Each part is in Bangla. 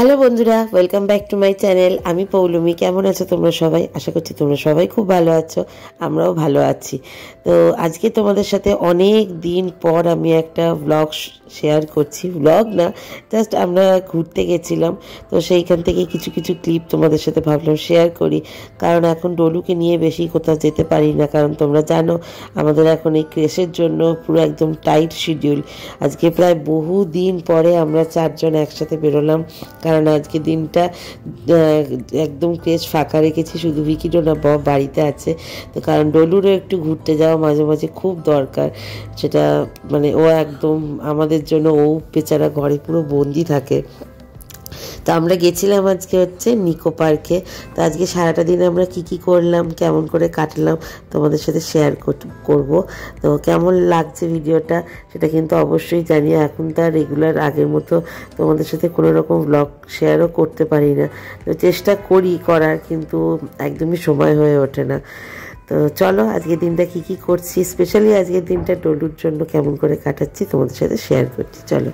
হ্যালো বন্ধুরা, welcome back to my channel. আমি পৌলমি। কেমন আছো তোমরা সবাই? আশা করছি তোমরা সবাই খুব ভালো আছো, আমরাও ভালো আছি। তো আজকে তোমাদের সাথে অনেক দিন পর আমি একটা ব্লগ শেয়ার করছি। ব্লগ না, জাস্ট আমরা ঘুরতে গেছিলাম, তো সেইখান থেকে কিছু কিছু ক্লিপ তোমাদের সাথে ভাবলাম শেয়ার করি। কারণ এখন ডলুকে নিয়ে বেশি কোথাও যেতে পারি না, কারণ তোমরা জানো আমাদের এখন এই ক্রেশের জন্য পুরো একদম টাইট শিডিউল। আজকে প্রায় বহু দিন পরে আমরা চারজন একসাথে বেরোলাম, কারণ আজকে দিনটা একদম ক্রেশ ফাঁকা রেখেছি, শুধু ভিকিডো না বব বাড়িতে আছে। তো কারণ ডলুরও একটু ঘুরতে যাওয়া মাঝে মাঝে খুব দরকার, সেটা মানে ও একদম আমাদের জন্য, ও বেচারা ঘরে পুরো বন্দি থাকে। তো আমরা গেছিলাম আজকে হচ্ছে নিকো পার্কে। তো আজকে সারাটা দিন আমরা কি করলাম, কেমন করে কাটলাম তোমাদের সাথে শেয়ার করব। তো কেমন লাগছে ভিডিওটা সেটা কিন্তু অবশ্যই জানিয়ে। এখন তো আর রেগুলার আগের মতো তোমাদের সাথে কোনো রকম ব্লগ শেয়ারও করতে পারি না, তো চেষ্টা করি করার, কিন্তু একদমই সময় হয়ে ওঠে না। তো চলো আজকের দিনটা কি করছি, স্পেশালি আজকের দিনটা ডলুর জন্য কেমন করে কাটাচ্ছি তোমাদের সাথে শেয়ার করছি। চলো।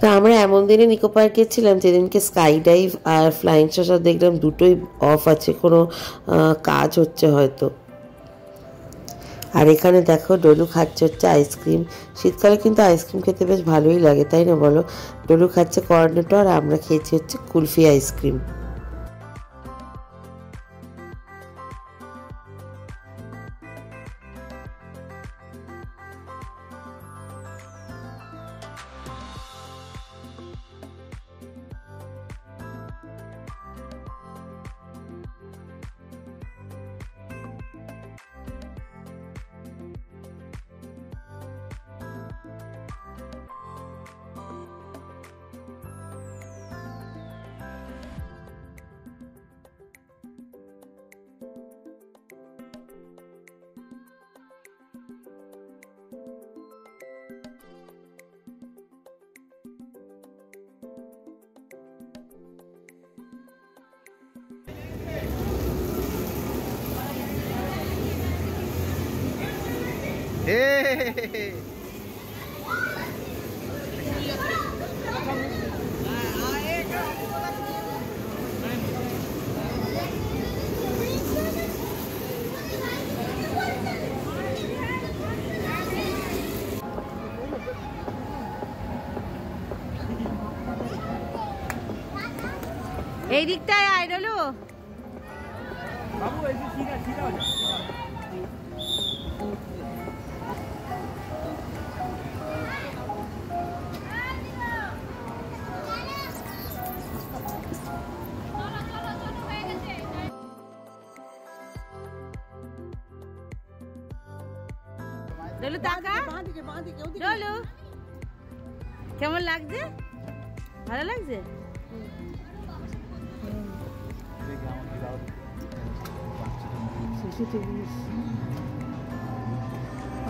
তো আমরা এমন দিনে নিকো পার্কে ছিলাম যেদিনকে sky dive are flying saucer দেখলাম দুটোই অফ আছে, কোনো কাজ হচ্ছে হয়তো। আর এখানে দেখো ডলু খাচ্ছে হচ্ছে আইসক্রিম। শীতকালে কিন্তু আইসক্রিম খেতে বেশ ভালোই লাগে, তাই না বলো? ডলু খাচ্ছে কর্নেটো আর আমরা খেয়েছি হচ্ছে কুলফি আইসক্রিম। এই দিকটায় আয় ডলু। বাবু এই যে ঠিক আছে ডলু তাকা। ডলু কেমন লাগছে? ভালো লাগছে?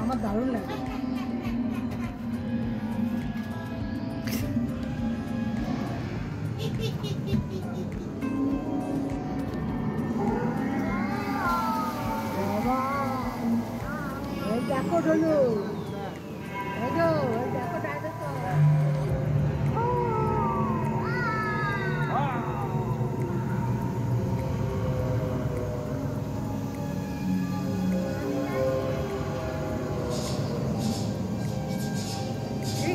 আমার দারুণ লাগে। দেখো ডলু, দেখো ডাইনোসর।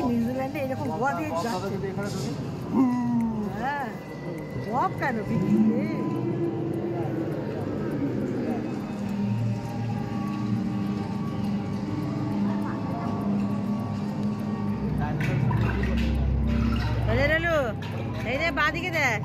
নিউজিল্যান্ডে এরকম গোয়া দিয়ে যাচ্ছে। হ্যাঁ, সব কেন বিক্রি এই যে বাঁ দিকে দেখ।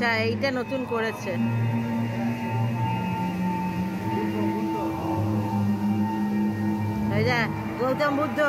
আচ্ছা, এইটা নতুন করেছে। এই যে গৌতম বুদ্ধ।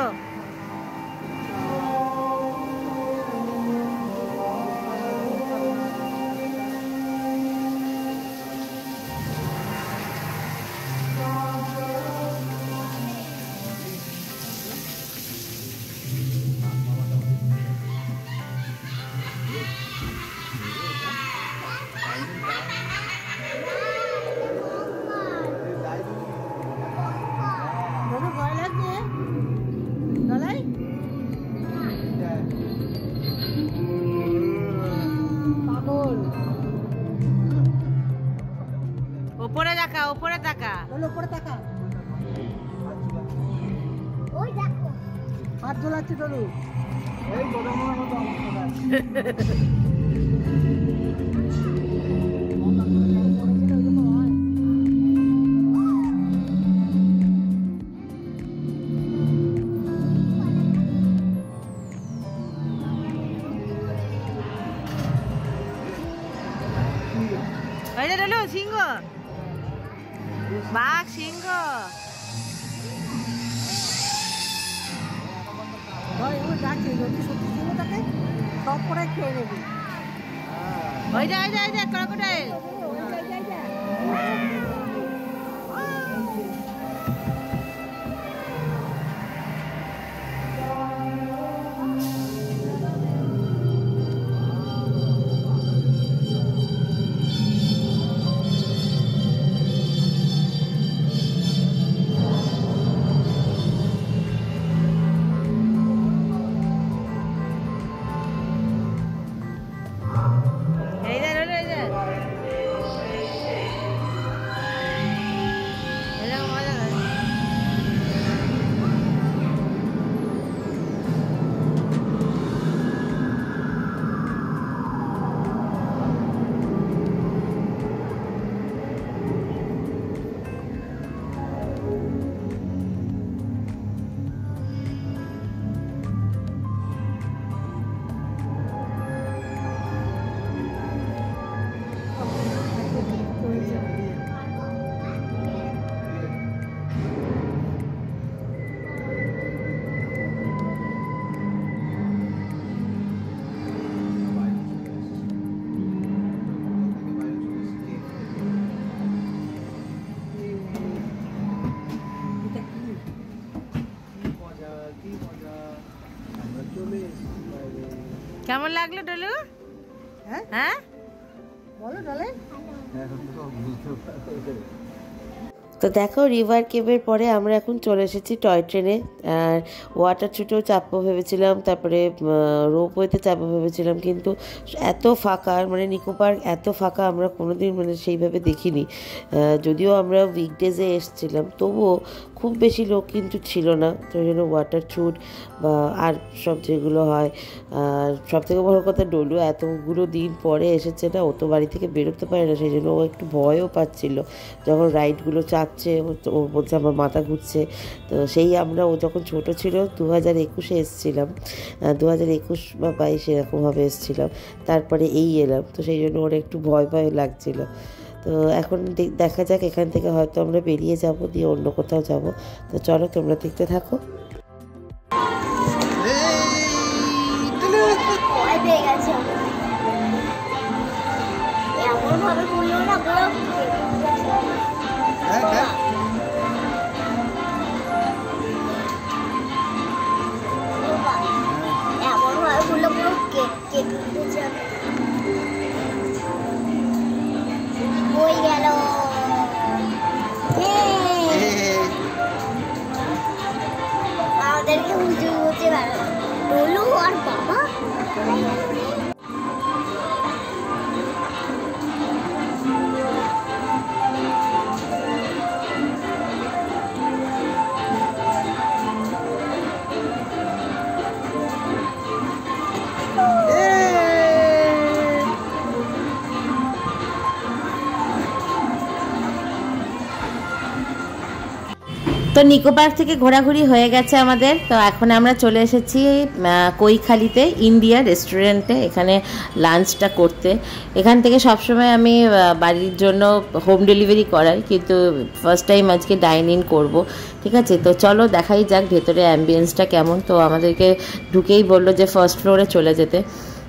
ভয় লাগছে গলায়? পাগল। ওপরে তাকা, ওপরে তাকা। বলো উপরে তাকা। ওই দেখো হাত ঝোলাচ্ছে ডলু। এই গোদামের মতো সিংহ, বাঘ, সিংহ। ডাকছে যদি সত্যি ছিল তাকে সব করে খেয়ে নেবে। ওই যা, ওই যা, ওই যা ক্রোকোডাইল। কেমন লাগলো ডলু? হ্যাঁ বলো ডলে। তো দেখো রিভার কেভের পরে আমরা এখন চলে এসেছি টয় ট্রেনে। আর ওয়াটার ছুটেও চাপবো ভেবেছিলাম, তারপরে রোপওয়েতে চাপবো ভেবেছিলাম, কিন্তু এত ফাঁকা, মানে নিকো পার্ক এত ফাঁকা আমরা কোনোদিন মানে সেইভাবে দেখিনি। যদিও আমরা উইকডেজে এসেছিলাম, তবুও খুব বেশি লোক কিন্তু ছিল না। তো ওই জন্য ওয়াটার ছুট বা আর সব যেগুলো হয়, আর সবথেকে বড় কথা ডলু এতগুলো দিন পরে এসেছে না, ও তো বাড়ি থেকে বেরোতে পারে না, সেই জন্য ও একটু ভয়ও পাচ্ছিল যখন রাইডগুলো চাপছে। ও বলছে আমার মাথা ঘুরছে। তো সেই আমরা, ও যখন ছোট ছিল 2021-এ এসেছিলাম, 2021 বা 22 এরকমভাবে এসেছিলাম, তারপরে এই এলাম, তো সেই জন্য ওর একটু ভয় ভয় লাগছিল। তো এখন দেখা যাক, এখান থেকে হয়তো আমরা বেরিয়ে যাব, দিয়ে অন্য কোথাও যাব। তো চলো তোমরা দেখতে থাকো। তো নিকো পার্ক থেকে ঘোরাঘুরি হয়ে গেছে আমাদের। তো এখন আমরা চলে এসেছি কৈখালিতে ইন্ডিয়া রেস্টুরেন্টে এখানে লাঞ্চটা করতে। এখান থেকে সবসময় আমি বাড়ির জন্য হোম ডেলিভারি করাই, কিন্তু ফার্স্ট টাইম আজকে ডাইন ইন করবো। ঠিক আছে, তো চলো দেখাই যাক ভেতরে অ্যাম্বিয়েন্সটা কেমন। তো আমাদেরকে ঢুকেই বললো যে ফার্স্ট ফ্লোরে চলে যেতে।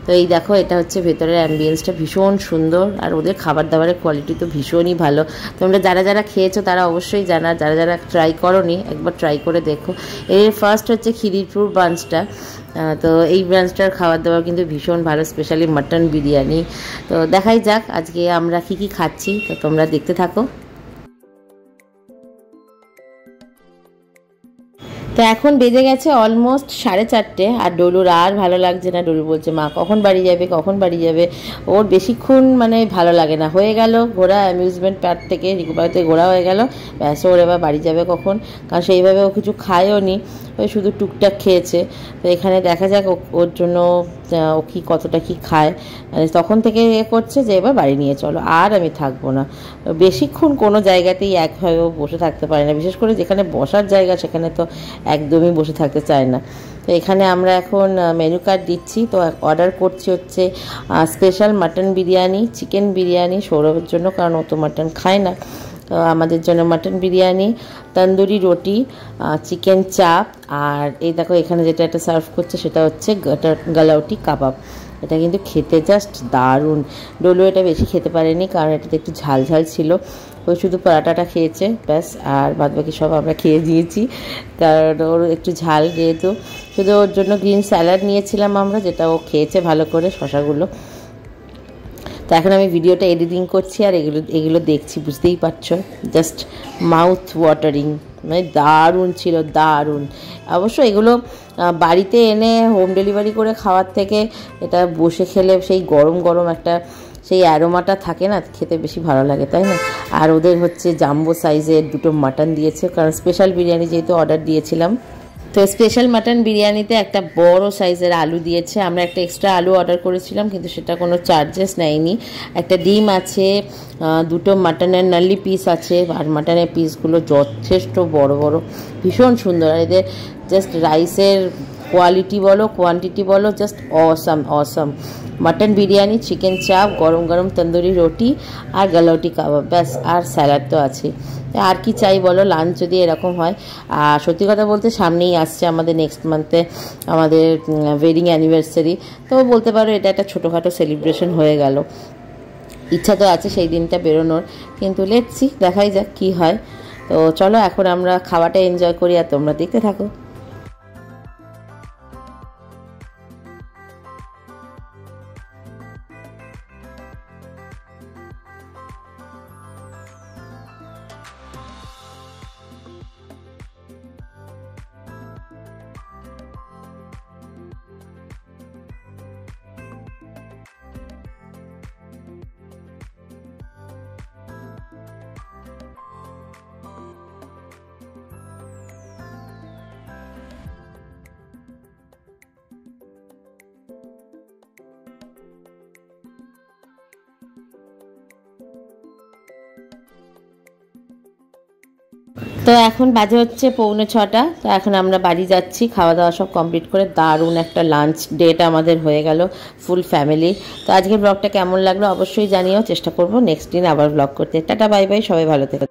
তো এই দেখো, এটা হচ্ছে ভেতরের অ্যাম্বিয়েন্সটা, ভীষণ সুন্দর। আর ওদের খাবার দাবারের কোয়ালিটি তো ভীষণই ভালো। তোমরা যারা যারা খেয়েছো তারা অবশ্যই জানা, যারা যারা ট্রাই করোনি একবার ট্রাই করে দেখো। এর ফার্স্ট হচ্ছে খিদিরপুর ব্রাঞ্চটা। তো এই ব্রাঞ্চটার খাবার দাবার কিন্তু ভীষণ ভালো, স্পেশালি মাটন বিরিয়ানি। তো দেখাই যাক আজকে আমরা কী কী খাচ্ছি, তো তোমরা দেখতে থাকো। তো এখন বেজে গেছে অলমোস্ট 4:30, আর ডলুর আর ভালো লাগছে না। ডলু বলছে মা কখন বাড়ি যাবে, কখন বাড়ি যাবে। ওর বেশিক্ষণ মানে ভালো লাগে না। হয়ে গেল ঘোরা, অ্যামিউজমেন্ট পার্ক থেকে নিকো পার্ক থেকে ঘোরা হয়ে গেল, ব্যাস ওর এবার বাড়ি যাবে কখন। কারণ সেইভাবে ও কিছু খায়ও নি, ওই শুধু টুকটাক খেয়েছে। তো এখানে দেখা যাক ওর জন্য ও কি কতটা কি খায়। মানে তখন থেকে করছে যে এবার বাড়ি নিয়ে চলো, আর আমি থাকবো না। বেশিক্ষণ কোনো জায়গাতেই একভাবেও বসে থাকতে পারে না, বিশেষ করে যেখানে বসার জায়গা সেখানে তো একদমই বসে থাকতে চায় না। তো এখানে আমরা এখন মেনু কার্ড দিচ্ছি। তো অর্ডার করছি হচ্ছে special mutton biryani, chicken biryani সৌরভের জন্য, কারণ ও তো মাটন খায় না। তো আমাদের জন্য মাটন বিরিয়ানি, তন্দুরি রুটি, চিকেন চাপ, আর এই দেখো এখানে যেটা একটা সার্ভ করছে সেটা হচ্ছে গালাউটি কাবাব। এটা কিন্তু খেতে জাস্ট দারুণ। ডলু এটা বেশি খেতে পারেনি, কারণ এটাতে একটু ঝাল ঝাল ছিল। ওই শুধু পরাটাটা খেয়েছে ব্যাস, আর বাদবাকি সব আমরা খেয়ে দিয়েছি, কারণ ওর একটু ঝাল যেহেতু। শুধু ওর জন্য গ্রিন স্যালাড নিয়েছিলাম আমরা, যেটা ও খেয়েছে ভালো করে, শশাগুলো। তো এখন আমি ভিডিওটা এডিটিং করছি আর এগুলো দেখছি, বুঝতেই পারছো, জাস্ট মাউথ ওয়াটারিং, মানে দারুণ ছিল, দারুণ। অবশ্য এগুলো বাড়িতে এনে হোম ডেলিভারি করে খাওয়ার থেকে এটা বসে খেলে সেই গরম গরম একটা সেই অ্যারোমাটা থাকে না, খেতে বেশি ভালো লাগে, তাই না? আর ওদের হচ্ছে জাম্বো সাইজের 2টো মাটন দিয়েছে, কারণ স্পেশাল বিরিয়ানি যেহেতু অর্ডার দিয়েছিলাম। তো স্পেশাল মাটন বিরিয়ানিতে একটা বড় সাইজের আলু দিয়েছে। আমরা একটা এক্সট্রা আলু অর্ডার করেছিলাম, কিন্তু সেটা কোনো চার্জেস নেয়নি। একটা ডিম আছে, 2টো মাটনের নাল্লি পিস আছে, আর মাটনের পিসগুলো যথেষ্ট বড় বড়, ভীষণ সুন্দর। আর এদের জাস্ট রাইসের কোয়ালিটি বলো কোয়ান্টিটি বলো, just awesome awesome. Mutton biryani, chicken চাপ, গরম গরম তন্দুরি রুটি আর গালাউটি কাবাব, ব্যাস। আর স্যালাড তো আছে, আর কি চাই বলো লাঞ্চ যদি এরকম হয়। আর সত্যি কথা বলতে সামনেই আসছে আমাদের নেক্সট মান্থে আমাদের ওয়েডিং অ্যানিভার্সারি। তো বলতে পারো এটা একটা ছোটোখাটো সেলিব্রেশন হয়ে গেল। ইচ্ছা তো আছে সেই দিনটা বেরোনোর, কিন্তু লেটস সি, দেখাই যাক কী হয়। তো চলো এখন আমরা খাওয়াটা এনজয় করি, আর তোমরা দেখতে থাকো। তো এখন বাজে হচ্ছে 5:45। তো এখন আমরা বাড়ি যাচ্ছি, খাওয়া দাওয়া সব কমপ্লিট করে। দারুণ একটা লাঞ্চ ডেট আমাদের হয়ে গেল ফুল ফ্যামিলি। তো আজকের ব্লগটা কেমন লাগলো অবশ্যই জানিও, চেষ্টা করবো নেক্সট দিন আবার ব্লগ করতে। টাটা বাই বাই, সবাই ভালো থেকো।